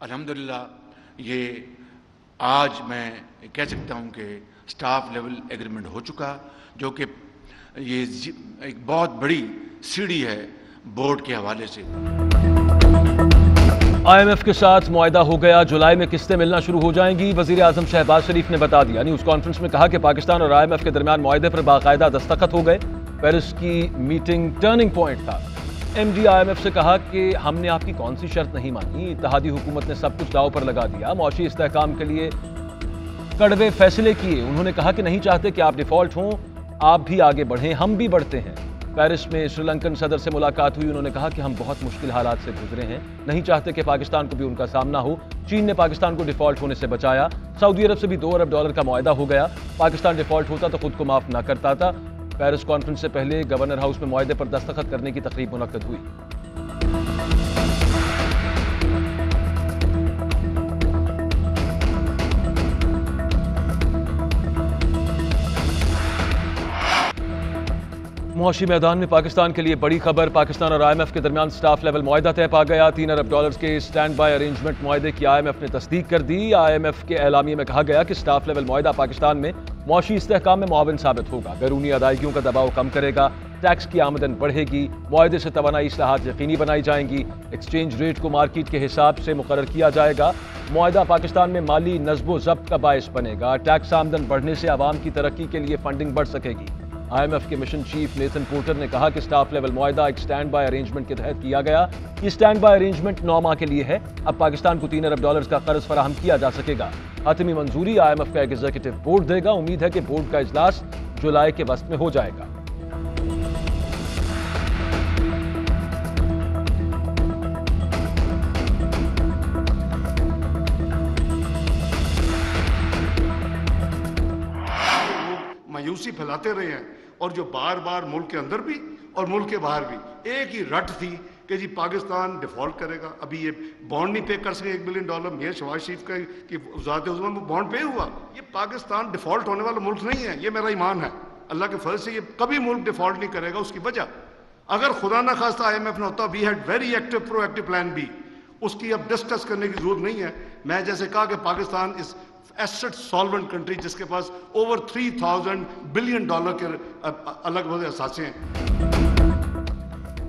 अल्हम्दुलिल्लाह ये आज मैं कह सकता हूं कि स्टाफ लेवल एग्रीमेंट हो चुका, जो कि ये एक बहुत बड़ी सीढ़ी है बोर्ड के हवाले से। IMF के साथ मुआहदा हो गया, जुलाई में किस्तें मिलना शुरू हो जाएंगी। वजीर आजम शहबाज शरीफ ने बता दिया। न्यूज कॉन्फ्रेंस में कहा कि पाकिस्तान और IMF के दरमियान मुआहदे पर बाकायदा दस्तखत हो गए। पेरिस की मीटिंग टर्निंग पॉइंट था। MD IMF से कहा कि हमने आपकी कौन सी शर्त नहीं मानी, इत्तेहादी हुकूमत ने सब कुछ दांव पर लगा दिया, मौशी इस्तेहकाम के लिए कड़वे फैसले किए। उन्होंने कहा कि नहीं चाहते कि आप डिफॉल्ट हों, आप भी आगे बढ़ें, हम भी बढ़ते हैं। पेरिस में श्रीलंकन सदर से मुलाकात हुई। उन्होंने कहा कि हम बहुत मुश्किल हालात से गुजरे हैं, नहीं चाहते कि पाकिस्तान को भी उनका सामना हो। चीन ने पाकिस्तान को डिफॉल्ट होने से बचाया। सऊदी अरब से भी $2 अरब का मुआहदा हो गया। पाकिस्तान डिफॉल्ट होता तो खुद को माफ न करता था। पेरिस कॉन्फ्रेंस से पहले गवर्नर हाउस में मुआहदे पर दस्तखत करने की तकरीब मुनक्कद हुई। मुआशी मैदान में पाकिस्तान के लिए बड़ी खबर। पाकिस्तान और IMF के दरमियान स्टाफ लेवल मुआहदा तय पा गया। $3 अरब के स्टैंड बाय अरेंजमेंट मुआहदे की IMF ने तस्दीक कर दी। IMF के एलामिये में कहा गया कि स्टाफ लेवल मुआहदा पाकिस्तान में मुआशी इस्तेहकाम में मुआविन साबित होगा, बैरूनी अदायगियों का दबाव कम करेगा, टैक्स की आमदन बढ़ेगी, मुआहदे से तवानाई इस्लाहात यकीनी बनाई जाएंगी, एक्सचेंज रेट को मार्केट के हिसाब से मुकर्रर किया जाएगा। मुआहदा पाकिस्तान में माली नज़्बो ज़ब्त का बायस बनेगा। टैक्स आमदन बढ़ने से आवाम की तरक्की के लिए फंडिंग बढ़ सकेगी। IMF के मिशन चीफ नेथन पोर्टर ने कहा कि स्टाफ लेवल मुआहदा एक स्टैंड बाय अरेंजमेंट के तहत किया गया। ये स्टैंड बाय अरेंजमेंट 9 माह के लिए है। अब पाकिस्तान को $3 अरब का कर्ज फराहम किया जा सकेगा। हतमी मंजूरी IMF का एक एग्जीक्यूटिव बोर्ड देगा। उम्मीद है कि बोर्ड का इजलास जुलाई के वस्त में हो जाएगा। मायूसी फैलाते रहे हैं और जो बार बार मुल्क के अंदर भी और मुल्क के बाहर भी एक ही रट थी कि जी पाकिस्तान डिफॉल्ट करेगा। अभी ये बॉन्ड नहीं पे कर सके $1 बिलियन। मियां शहबाज शरीफ का कि वज़ारत उज़्मा में बॉन्ड पे हुआ। ये पाकिस्तान डिफॉल्ट होने वाला मुल्क नहीं है, ये मेरा ईमान है। अल्लाह के फजल से ये कभी मुल्क डिफॉल्ट नहीं करेगा। उसकी वजह अगर खुदा ना खास्ता IMF ने होता, we had very active proactive plan B, उसकी अब डिस्कस करने की जरूरत नहीं है। मैं जैसे कहा कि पाकिस्तान इस एसेट सॉल्वेंट कंट्री जिसके पास ओवर $3000 बिलियन के अलग अलग असासे हैं।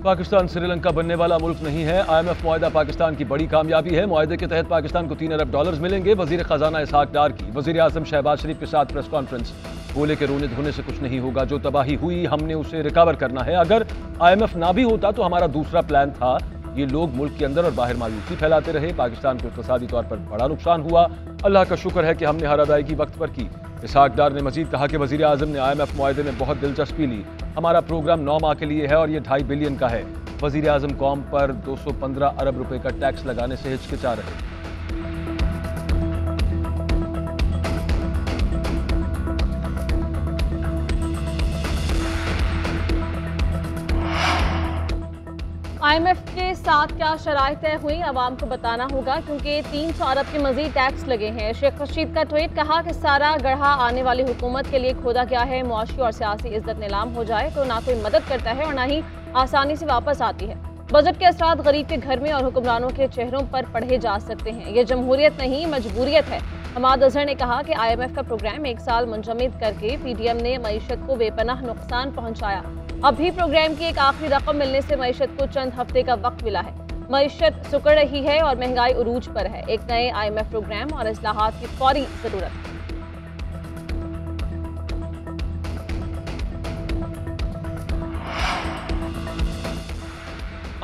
पाकिस्तान श्रीलंका बनने वाला मुल्क नहीं है। IMF मुआहदा पाकिस्तान की बड़ी कामयाबी है। मुआहदे के तहत पाकिस्तान को $3 अरब मिलेंगे। वजीर खजाना इसहाक डार की वजीर आजम शहबाज शरीफ के साथ प्रेस कॉन्फ्रेंस। बोले के रोने धोने से कुछ नहीं होगा, जो तबाही हुई हमने उसे रिकवर करना है। अगर IMF ना भी होता तो हमारा दूसरा प्लान था। ये लोग मुल्क के अंदर और बाहर मायूसी फैलाते रहे। पाकिस्तान को इक़्तिसादी तौर पर बड़ा नुकसान हुआ। अल्लाह का शुक्र है कि हमने हर अदायगी वक्त पर की। इसहाक डार ने मजीद कहा कि वजीर आजम ने IMF मुआहदे में बहुत दिलचस्पी ली। हमारा प्रोग्राम 9 माह के लिए है और ये $2.5 बिलियन का है। वजीर आजम कौम पर $215 अरब का टैक्स लगाने से हिचकिचा रहे। IMF के साथ क्या शराइत तय हुई अवाम को बताना होगा, क्योंकि 300 अरब के मजीद टैक्स लगे हैं। शेख रशीद का ट्वीट, कहा कि सारा गढ़ा आने वाली हुकूमत के लिए खोदा गया है। मुआशी और सियासी इज्जत नीलाम हो जाए तो ना कोई मदद करता है और ना ही आसानी से वापस आती है। बजट के असरात गरीब के घर में और हुक्मरानों के चेहरों पर पढ़े जा सकते हैं। ये जमहूरियत नहीं मजबूरियत है। हमाद अजहर ने कहा कि IMF का प्रोग्राम 1 साल मुंजमद करके PDM ने मईशत को बेपनाह नुकसान पहुंचाया। अब भी प्रोग्राम की एक आखिरी रकम मिलने से मईशत को चंद हफ्ते का वक्त मिला है। मईशत सुकड़ रही है और महंगाई उरूज पर है। एक नए IMF प्रोग्राम और इस्लाहात की फौरी जरूरत है।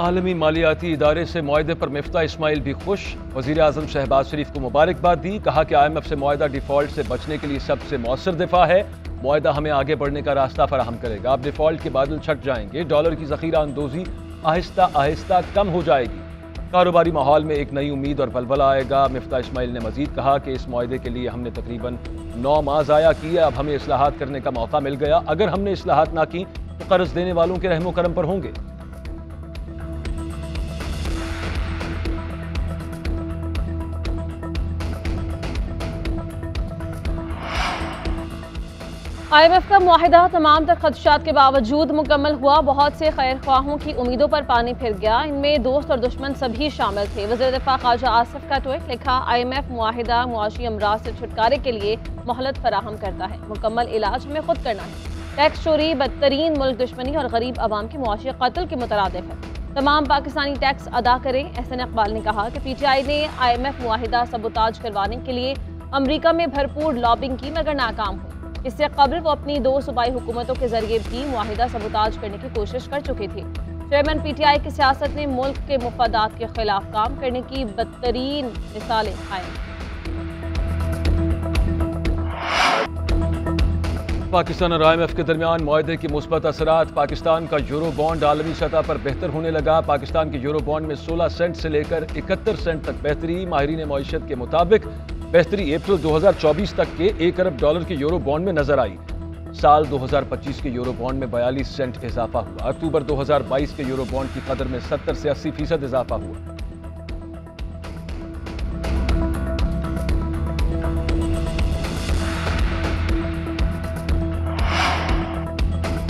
आलमी मालियाती इदारे से मुआहदे पर मिफ्ता इस्माइल भी खुश। वजीर आजम शहबाज शरीफ को मुबारकबाद दी। कहा कि IMF से मुआहदा डिफॉल्ट से बचने के लिए सबसे मौसर दिफा है। मुआहदा हमें आगे बढ़ने का रास्ता फराहम करेगा। अब डिफॉल्ट के बादल छट जाएंगे। डॉलर की ज़ख़ीरा अंदोज़ी आहिस्ता आहिस्ता कम हो जाएगी। कारोबारी माहौल में एक नई उम्मीद और बलबला आएगा। मिफ्ता इस्माइल ने मजीद कहा कि इस मुआहदे के लिए हमने तकरीबन 9 माह ज़ाया किए। अब हमें इस्लाहात करने का मौका मिल गया। अगर हमने इस्लाहात ना की तो कर्ज देने वालों के रहमो करम पर होंगे। IMF का मुआहिदा तमाम तर खदशात के बावजूद मुकम्मल हुआ। बहुत से खैर ख्वाहों की उम्मीदों पर पानी फिर गया। इनमें दोस्त और दुश्मन सभी शामिल थे। वज़ीर दिफा ख्वाजा आसिफ का ट्वीट लिखा, IMF मुआहिदा मुआशी अमराज से छुटकारे के लिए मोहलत फराहम करता है। मुकम्मल इलाज हमें खुद करना है। टैक्स चोरी बदतरीन मुल्क दुश्मनी और गरीब आवाम के मुआशी कत्ल के मुतरादिफ है। तमाम पाकिस्तानी टैक्स अदा करें। एहसन इकबाल ने कहा कि PTI ने IMF मुआहिदा सबूताज करवाने के लिए अमरीका में भरपूर लॉबिंग की मगर नाकाम हुई। इससे कबल वो अपनी 2 सूबाई हुकूमतों के जरिए भी मुआहिदा सबूताज करने की कोशिश कर चुकी थी। चेयरमैन PTI की सियासत ने मुल्क के मुफादात के खिलाफ काम करने की बदतरीन मिसालें कायम। पाकिस्तान और IMF के दरमियान मुआहदे के मुस्बत असरात। पाकिस्तान का यूरो बॉन्ड आलमी सतह पर बेहतर होने लगा। पाकिस्तान के यूरो बॉन्ड में 16 सेंट से लेकर 71 सेंट तक बेहतरी। माहिरीन मईशत के मुताबिक बेहतरी अप्रैल 2024 तक के $1 अरब के यूरो बॉन्ड में नजर आई। साल 2025 के यूरो बॉन्ड में 42 सेंट इजाफा हुआ। अक्टूबर 2022 के यूरो बॉन्ड की कदर में 70 से 80% इजाफा हुआ।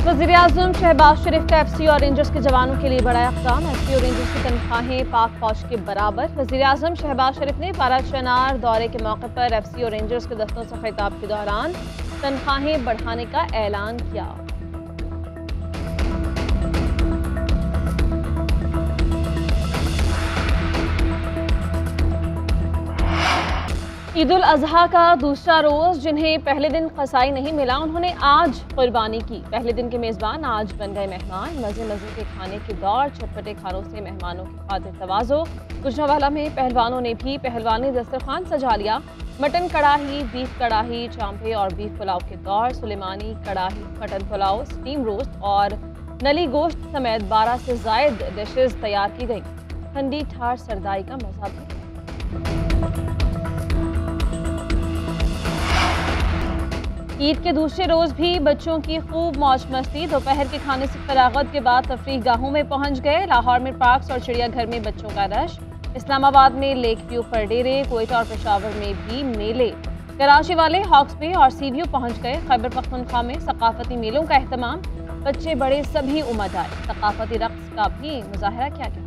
वज़ीर-ए-आज़म शहबाज शरीफ का FC और रेंजर्स के जवानों के लिए बड़ा इक़दाम। FC और रेंजर्स की तनख्वाहें पाक फौज के बराबर। वज़ीर-ए-आज़म शहबाज शरीफ ने पारा-चनार दौरे के मौके पर FC और रेंजर्स के दस्तों से खिताब के दौरान तनख्वाहें बढ़ाने का ऐलान किया। ईद उल अजहा का दूसरा रोज़, जिन्हें पहले दिन कसाई नहीं मिला, उन्होंने आज कुर्बानी की। पहले दिन के मेज़बान आज बन गए मेहमान। मज़े मज़े के खाने के दौर, चटपटे खानों से मेहमानों की खातिर तवाज़ो। गुजरांवाला में पहलवानों ने भी पहलवानी दस्तरखान सजा लिया। मटन कड़ाही, बीफ कड़ाही, चांपे और बीफ पुलाव के दौर। सुलेमानी कड़ाही, मटन पुलाव, स्टीम रोस्ट और नली गोश्त समेत 12 से ज़ायद डिशेज तैयार की गई। ठंडी ठार सरदाई का मज़ा भी। ईद के दूसरे रोज भी बच्चों की खूब मौज मस्ती। दोपहर के खाने से फरागत के बाद तफरीह गाहों में पहुंच गए। लाहौर में पार्क्स और चिड़ियाघर में बच्चों का रश। इस्लामाबाद में लेक व्यू पर डेरे। कोयटा और पेशावर में भी मेले। कराची वाले हॉक्स बे और सी व्यू पहुंच गए। खैबर पख्तूनख्वा में सकाफती मेलों का एहतमाम। बच्चे बड़े सभी उमड़ आए। सकाफती रक्स का भी मुजाहरा किया गया।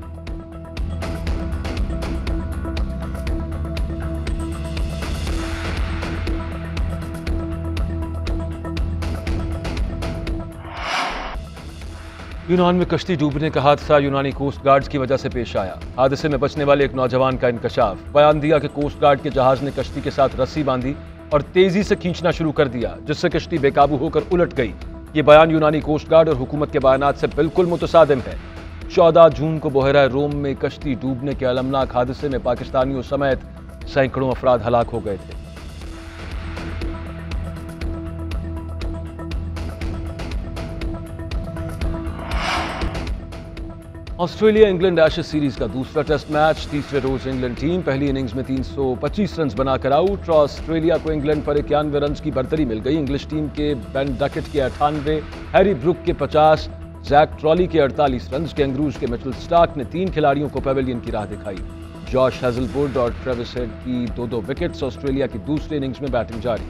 यूनान में कश्ती डूबने का हादसा यूनानी कोस्ट गार्ड्स की वजह से पेश आया। हादसे में बचने वाले एक नौजवान का इंकशाफ। बयान दिया कि कोस्ट गार्ड के जहाज ने कश्ती के साथ रस्सी बांधी और तेजी से खींचना शुरू कर दिया, जिससे कश्ती बेकाबू होकर उलट गई। ये बयान यूनानी कोस्ट गार्ड और हुकूमत के बयानात से बिल्कुल मुतसादिम है। 14 जून को बहरा रोम में कश्ती डूबने के अलमनाक हादसे में पाकिस्तानियों समेत सैकड़ों अफराद हलाक हो गए थे। ऑस्ट्रेलिया इंग्लैंड एशेज सीरीज का दूसरा टेस्ट मैच। तीसरे रोज इंग्लैंड टीम पहली इनिंग्स में 325 रन बनाकर आउट। ऑस्ट्रेलिया को इंग्लैंड पर 91 रन की बढ़तरी मिल गई। इंग्लिश टीम के बेन डकेट के 98, हैरी ब्रुक के 50, जैक ट्रॉली के 48 रन। कैंगरूज के मिचेल स्टार्क ने 3 खिलाड़ियों को पेविलियन की राह दिखाई। जॉश हेजलवुड और ट्रेविस हेड की 2-2 विकेट्स। ऑस्ट्रेलिया की दूसरी इनिंग्स में बैटिंग जारी।